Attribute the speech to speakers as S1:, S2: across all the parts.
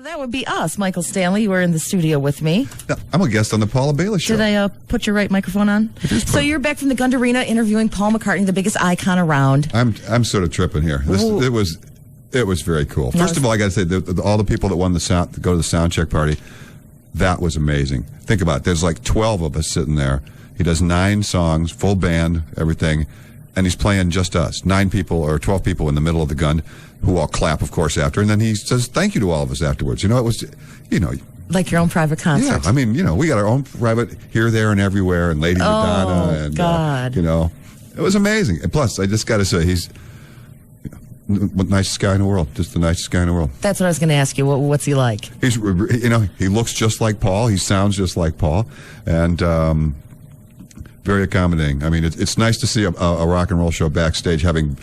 S1: That would be us, Michael Stanley. You were in the studio with me.
S2: Yeah, I'm a guest on the Paula Balish Show.
S1: Did I put your right microphone on? So you're back from the Gund Arena interviewing Paul McCartney, the biggest icon around.
S2: I'm sort of tripping here. It was very cool. First of all, I got to say, all the people that won to go to the soundcheck party, that was amazing. Think about it. There's like 12 of us sitting there. He does 9 songs, full band, everything, and he's playing just us. 9 people or 12 people in the middle of the Gund, who all clap, of course, after, and then he says thank you to all of us afterwards. You know, it was,
S1: like your own private concert.
S2: Yeah, I mean, we got our own private here, there, and everywhere, and Lady Madonna, and
S1: God.
S2: It was amazing. And plus, I just got to say, he's the nicest guy in the world, just the nicest guy in the world.
S1: That's what I was going to ask you. What's he like?
S2: He's, he looks just like Paul. He sounds just like Paul, and very accommodating. I mean, it's nice to see a rock and roll show Backstage, having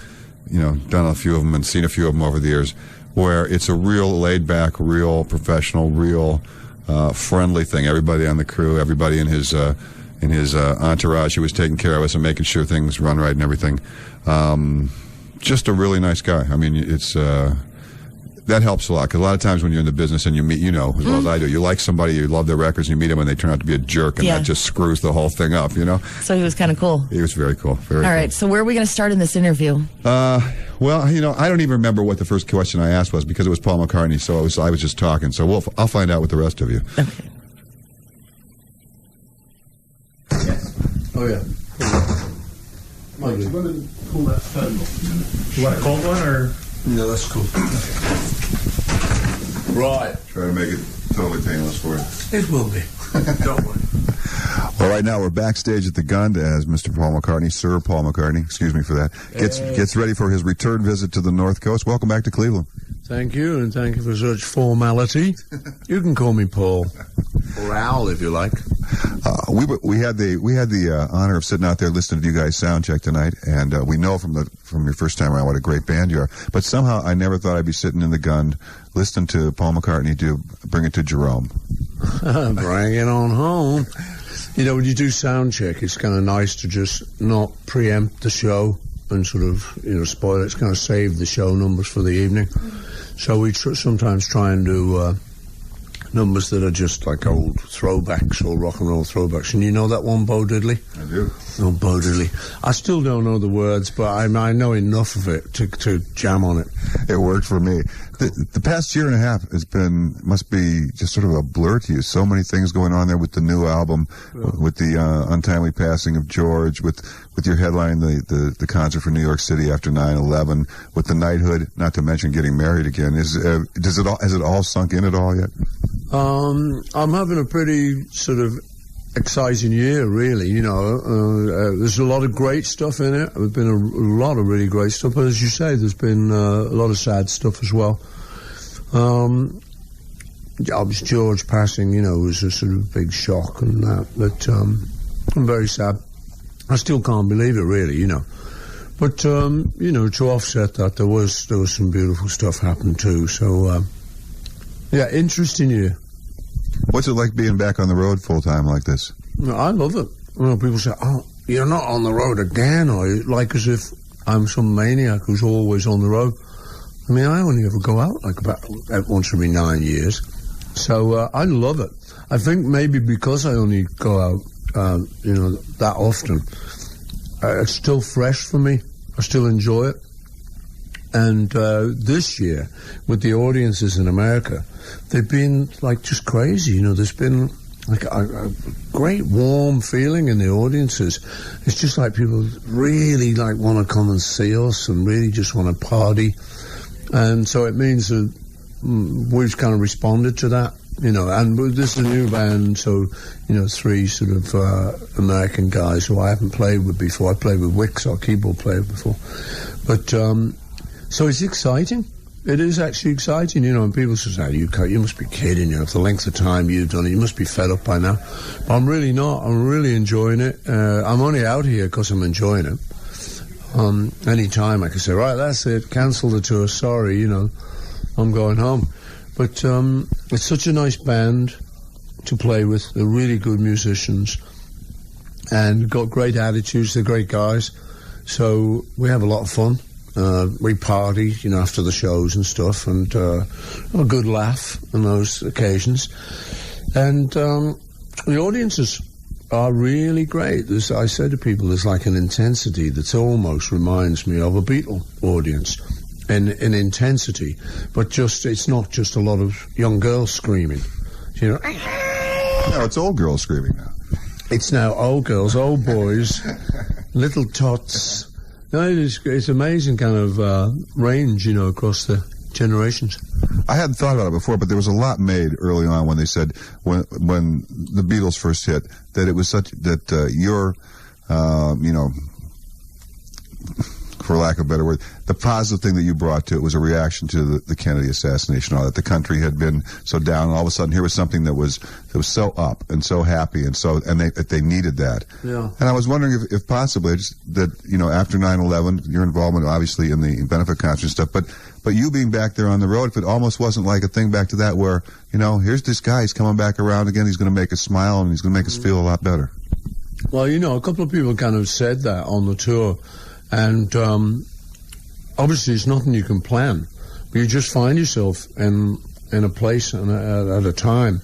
S2: done a few of them and seen a few of them over the years, where it's a real laid-back, real professional, real friendly thing. Everybody on the crew, everybody in his entourage who was taking care of us and making sure things run right and everything. Just a really nice guy. I mean, it's that helps a lot, because a lot of times when you're in the business and you meet, as well as I do, you like somebody, you love their records, and you meet them and they turn out to be a jerk, and that just screws the whole thing up,
S1: So he was kind of cool.
S2: He was very cool. Very cool.
S1: All right, so where are we going to start in this interview?
S2: Well, I don't even remember what the first question I asked was, because it was Paul McCartney, so I was just talking. So I'll find out with the rest of you.
S1: Okay.
S3: Yes. Oh, yeah. Mike, do you want to pull that phone off?
S4: You want a cold one, or?
S3: No, that's cool. Right.
S2: Try to make it totally painless for you.
S3: It will be. Don't worry.
S2: Well, right now we're backstage at the Gund as Mr. Paul McCartney, Sir Paul McCartney, excuse me for that, gets ready for his return visit to the North Coast. Welcome back to Cleveland.
S3: Thank you, and thank you for such formality. You can call me Paul, or Al if you like.
S2: We had the honor of sitting out there listening to you guys soundcheck tonight, and we know from your first time around what a great band you are. But somehow I never thought I'd be sitting in the Gund listening to Paul McCartney do Bring It to Jerome.
S3: Bring it on home. When you do soundcheck, it's kind of nice to just not preempt the show and sort of, spoil it. It's kind of save the show numbers for the evening. So we sometimes try and do numbers that are just like old throwbacks or rock and roll throwbacks. And you know that one, Bo Diddley?
S2: I do.
S3: Oh, Bo Diddley. I still don't know the words, but I know enough of it to jam on it.
S2: It worked for me. The past year and a half must be just sort of a blur to you. So many things going on there with the new album, with the untimely passing of George, with your headline, the concert for New York City after 9/11, with the knighthood, not to mention getting married again. Has it all sunk in at all yet?
S3: I'm having a pretty sort of exciting year, really. There's a lot of great stuff in it. There's been a lot of really great stuff, but as you say, there's been a lot of sad stuff as well. Obviously, George passing, was a sort of big shock and that, but I'm very sad. I still can't believe it, really, But, to offset that, there was some beautiful stuff happened too, so, interesting year.
S2: What's it like being back on the road full-time like this?
S3: I love it. People say, oh, you're not on the road again, are you? Like as if I'm some maniac who's always on the road. I mean, I only ever go out like about once every 9 years. So I love it. I think maybe because I only go out, that often, it's still fresh for me. I still enjoy it. And this year, with the audiences in America, they've been like just crazy. There's been like a great warm feeling in the audiences. It's just like people really like want to come and see us and really just want to party. And so it means that we've kind of responded to that. And this is a new band, so, 3 sort of American guys who I haven't played with before. I played with Wicks, our keyboard player, before. But so it's exciting. It is actually exciting, and people say, you must be kidding, for the length of time you've done it, you must be fed up by now. But I'm really not. I'm really enjoying it. I'm only out here because I'm enjoying it. Any time I can say, right, that's it, cancel the tour, sorry, I'm going home. But it's such a nice band to play with. They're really good musicians and got great attitudes. They're great guys. So we have a lot of fun. We party, you know, after the shows and stuff, and a good laugh on those occasions. And the audiences are really great. I say to people, there's like an intensity that almost reminds me of a Beatle audience in intensity, but it's not just a lot of young girls screaming, you know.
S2: No, it's old girls screaming now.
S3: It's now old girls, old boys, little tots. No, it's amazing kind of range, you know, across the generations.
S2: I hadn't thought about it before, but there was a lot made early on when they said, when the Beatles first hit, that it was such that your, you know, for lack of a better word, the positive thing that you brought to it was a reaction to the Kennedy assassination. All that the country had been so down, and all of a sudden here was something that was so up and so happy, and they needed that.
S3: Yeah.
S2: And I was wondering if possibly that, you know, after 9/11, your involvement obviously in the benefit concert and stuff, but you being back there on the road, if it almost wasn't like a thing back to that where, you know, here's this guy, he's coming back around again, he's going to make us smile and he's going to make us feel a lot better.
S3: Well, you know, a couple of people kind of said that on the tour. And obviously it's nothing you can plan, but you just find yourself in a place and at a time.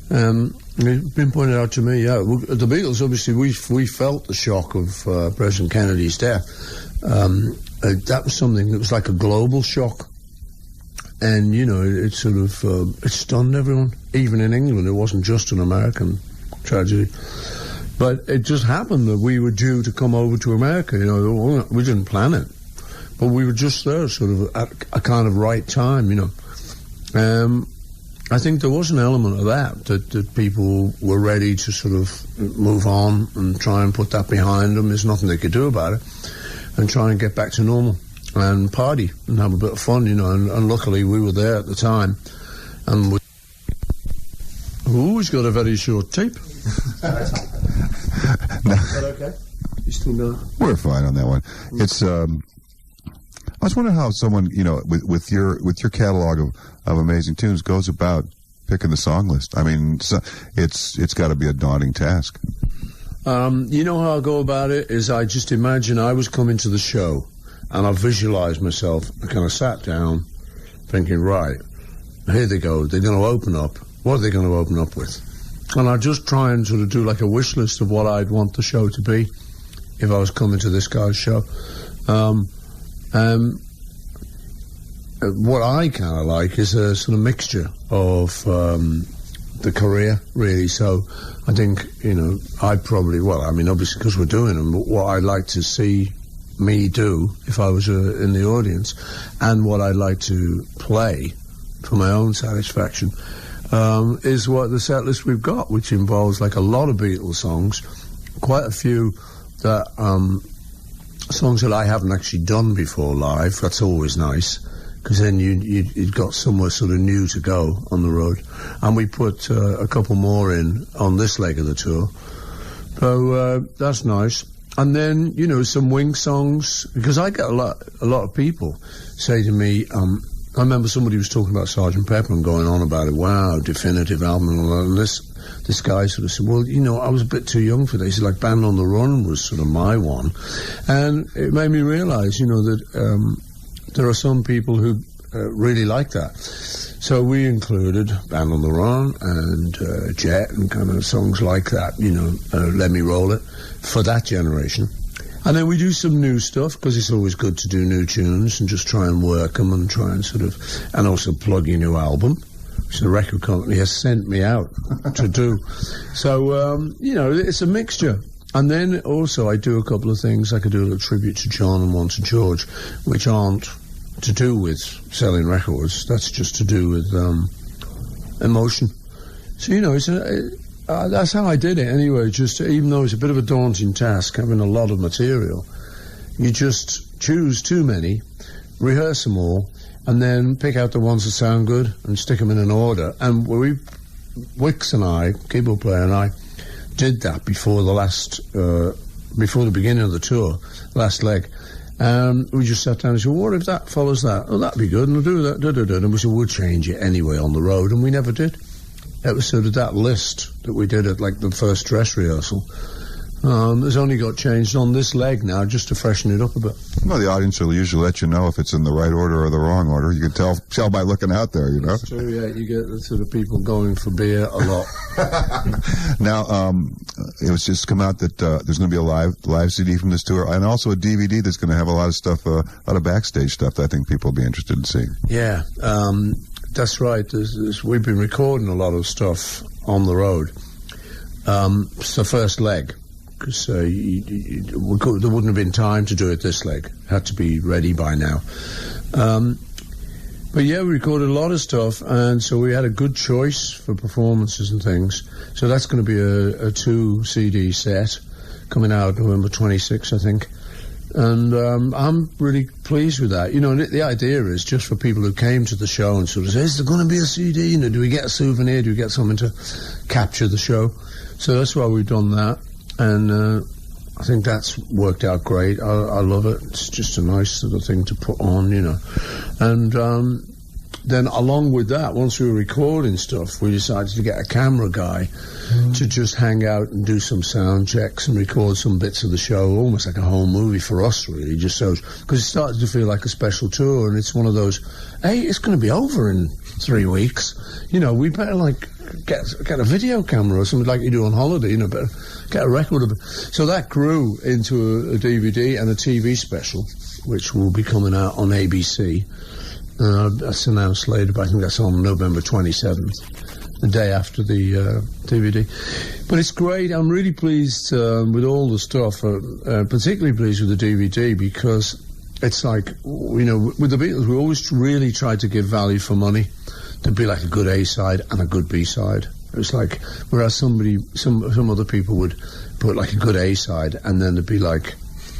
S3: It's been pointed out to me, yeah, the Beatles, obviously we felt the shock of President Kennedy's death. That was something that was like a global shock. And, you know, it sort of, it stunned everyone. Even in England, it wasn't just an American tragedy. But it just happened that we were due to come over to America, you know, we didn't plan it. But we were just there, sort of, at a kind of right time, you know. I think there was an element of that people were ready to sort of move on and try and put that behind them. There's nothing they could do about it. And try and get back to normal and party and have a bit of fun, you know. And luckily we were there at the time. And we've always got a very short tape.
S2: No.
S3: Is that okay? You still know?
S2: We're fine on that one. It's I was wondering how someone, you know, with your catalog of amazing tunes goes about picking the song list. I mean, it's got to be a daunting task.
S3: You know how I go about it is I just imagine I was coming to the show and I visualized myself. I kind of sat down thinking, right, here they go. They're going to open up. What are they going to open up with? And I just try and sort of do like a wish list of what I'd want the show to be if I was coming to this guy's show. What I kind of like is a sort of mixture of the career, really. So I think, you know, I'd probably, well, I mean, obviously because we're doing them, but what I'd like to see me do if I was in the audience, and what I'd like to play for my own satisfaction, is what the set list we've got, which involves like a lot of Beatles songs, quite a few that songs that I haven't actually done before live. That's always nice, because then you've got somewhere sort of new to go on the road. And we put a couple more in on this leg of the tour, so that's nice. And then, you know, some Wing songs, because I get a lot of people say to me, I remember somebody was talking about Sgt. Pepper and going on about it. Wow, definitive album and all that. And this guy sort of said, well, you know, I was a bit too young for this. Like Band on the Run was sort of my one. And it made me realize, you know, that there are some people who really like that. So we included Band on the Run and Jet and kind of songs like that, you know, Let Me Roll It, for that generation. And then we do some new stuff, because it's always good to do new tunes and just try and work them and try and sort of, and also plug your new album, which the record company has sent me out to do. So, you know, it's a mixture. And then also I do a couple of things, like I do a little tribute to John and one to George, which aren't to do with selling records. That's just to do with emotion. So, you know, it's that's how I did it anyway. Just, even though it's a bit of a daunting task, having a lot of material, you just choose too many, rehearse them all, and then pick out the ones that sound good and stick them in an order. And Wicks and I, keyboard player and I, did that before the beginning of the tour, last leg. We just sat down and said, well, what if that follows that? Oh, that'd be good, and we'll do that, And we said, we'll change it anyway on the road, and we never did. It was sort of that list that we did at, like, the first dress rehearsal. It's only got changed on this leg now just to freshen it up a bit.
S2: Well, the audience will usually let you know if it's in the right order or the wrong order. You can tell by looking out there, you know.
S3: That's true, yeah. You get the sort of people going for beer a lot.
S2: Now, it was just come out that there's going to be a live CD from this tour, and also a DVD that's going to have a lot of stuff, a lot of backstage stuff that I think people will be interested in seeing.
S3: Yeah, that's right. We've been recording a lot of stuff on the road. It's the first leg. Because there wouldn't have been time to do it this leg. Had to be ready by now. But yeah, we recorded a lot of stuff, and so we had a good choice for performances and things. So that's going to be a 2 CD set coming out November 26th, I think. And I'm really pleased with that. You know, the idea is just for people who came to the show and sort of say, is there going to be a CD? You know, do we get a souvenir? Do we get something to capture the show? So that's why we've done that. And I think that's worked out great. I love it. It's just a nice sort of thing to put on, you know. And then along with that, once we were recording stuff, we decided to get a camera guy to just hang out and do some sound checks and record some bits of the show, almost like a whole movie for us, really, just so, because it started to feel like a special tour, and it's one of those, hey, it's going to be over in 3 weeks. You know, we better, like, get a video camera or something like you do on holiday, you know, better get a record of it. So that grew into a DVD and a TV special, which will be coming out on ABC. That's announced later, but I think that's on November 27th, the day after the DVD. But it's great. I'm really pleased with all the stuff, particularly pleased with the DVD, because it's like, you know, with the Beatles, we always really tried to give value for money. There'd be like a good A-side and a good B-side. It was like, whereas some other people would put like a good A-side, and then there'd be like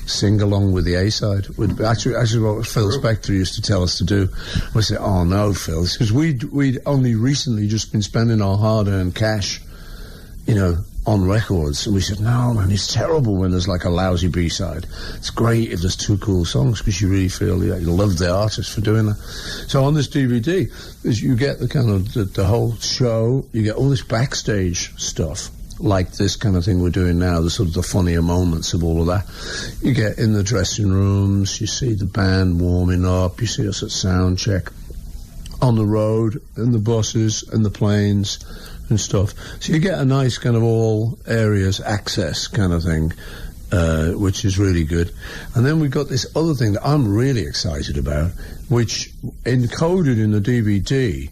S3: sing along with the A-side. Actually what Phil Spector used to tell us to do was say, oh no, Phil, because we'd only recently just been spending our hard-earned cash, you know, on records, and we said, no man, it's terrible when there's like a lousy B-side. It's great if there's 2 cool songs, because you really feel you love the artist for doing that. So on this DVD, you get the kind of the whole show, you get all this backstage stuff, like this kind of thing we're doing now, the sort of the funnier moments of all of that. You get in the dressing rooms, you see the band warming up, you see us at soundcheck, on the road, in the buses, and the planes, and stuff. So you get a nice kind of all areas access kind of thing, which is really good. And then we've got this other thing that I'm really excited about, which encoded in the DVD,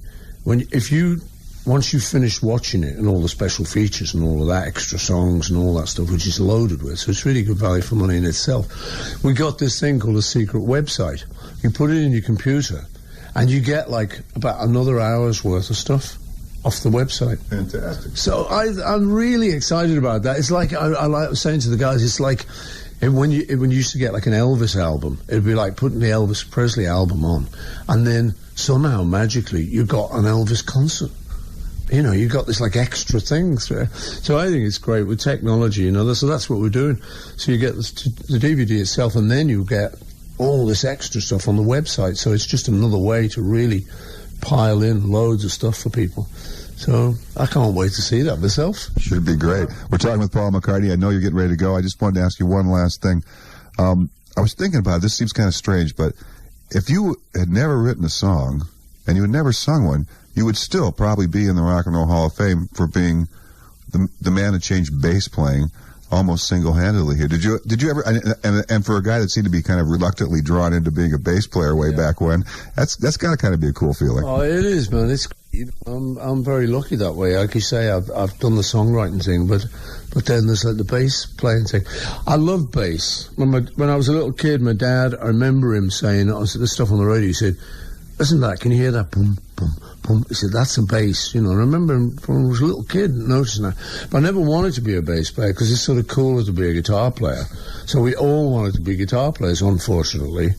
S3: once you finish watching it and all the special features and all of that, extra songs and all that stuff, which is loaded with, so it's really good value for money in itself. We got this thing called a secret website. You put it in your computer, and you get like about another hour's worth of stuff off the website.
S2: Fantastic.
S3: So I'm really excited about that. It's like I was saying to the guys, it's like when you used to get like an Elvis album, it'd be like putting the Elvis Presley album on, and then somehow magically you got an Elvis concert. You know, you got this like extra thing. So I think it's great with technology, you know. So that's what we're doing. So you get the DVD itself, and then you get all this extra stuff on the website. So it's just another way to really pile in loads of stuff for people. So I can't wait to see that myself.
S2: Should be great. We're talking with Paul McCartney. I know you're getting ready to go. I just wanted to ask you one last thing. I was thinking about it. This seems kind of strange, but if you had never written a song and you had never sung one, you would still probably be in the Rock and Roll Hall of Fame for being the man that changed bass playing almost single-handedly here. Did you ever, and for a guy that seemed to be kind of reluctantly drawn into being a bass player way back when, that's got to kind of be a cool feeling.
S3: Oh, it is, man. I'm very lucky that way. Like you say, I've done the songwriting thing, but then there's like the bass playing thing. I love bass. When I was a little kid, my dad, I remember him saying, this stuff on the radio, he said, listen to that, can you hear that? Boom, boom, boom. He said, that's a bass. You know, I remember him when I was a little kid noticing that. But I never wanted to be a bass player because it's sort of cooler to be a guitar player. So we all wanted to be guitar players, unfortunately.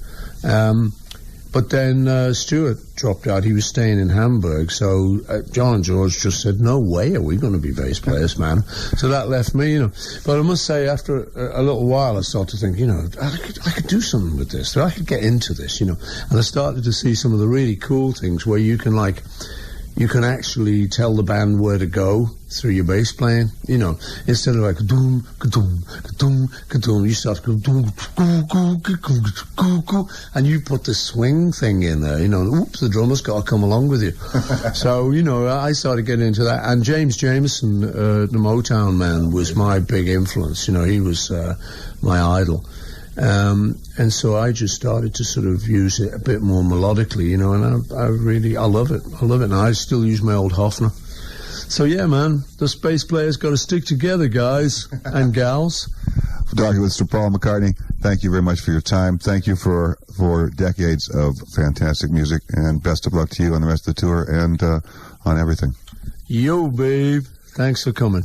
S3: But then Stuart dropped out. He was staying in Hamburg. So John and George just said, no way are we going to be bass players, man. So that left me, you know. But I must say, after a little while, I started to think, you know, I could do something with this. I could get into this, you know. And I started to see some of the really cool things where you can, like, you can actually tell the band where to go through your bass playing. You know, instead of like doom, ka-doom, ka-doom, ka-doom, you start to go doom, and you put the swing thing in there. You know, oops, the drummer's got to come along with you. So, you know, I started getting into that. And James Jamerson, the Motown man, was my big influence. You know, he was my idol. And so I just started to sort of use it a bit more melodically, you know, and I love it. I love it. And I still use my old Hofner. So yeah, man, the space players got to stick together, guys and gals.
S2: Talking with Mr. Paul McCartney, thank you very much for your time. Thank you for decades of fantastic music, and best of luck to you on the rest of the tour and on everything.
S3: Yo, babe. Thanks for coming.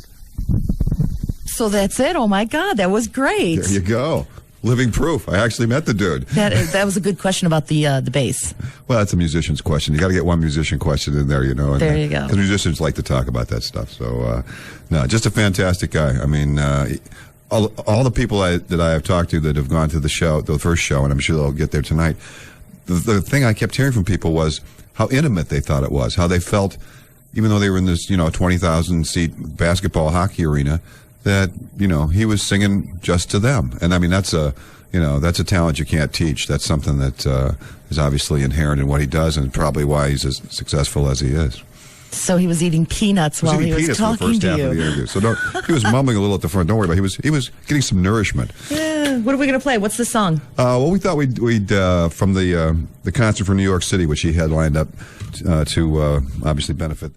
S1: So that's it. Oh my God, that was great.
S2: There you go. Living proof. I actually met the dude.
S1: That was a good question about the bass.
S2: Well, that's a musician's question. You got to get one musician question in there, you know.
S1: There you go.
S2: Because musicians like to talk about that stuff. So, no, just a fantastic guy. I mean, all the people that I have talked to that have gone to the show, the first show, and I'm sure they'll get there tonight, the thing I kept hearing from people was how intimate they thought it was, how they felt, even though they were in this, 20,000 seat basketball hockey arena, that, he was singing just to them. And I mean, that's a talent you can't teach. That's something that is obviously inherent in what he does, and probably why he's as successfar as he is.
S1: So he was eating peanuts while he was talking to you.
S2: Of the interview. So he was mumbling a little at the front. Don't worry about it. He was getting some nourishment.
S1: Yeah. What are we going to play? What's the song?
S2: Well, we thought we'd from the concert from New York City, which he had lined up to obviously benefit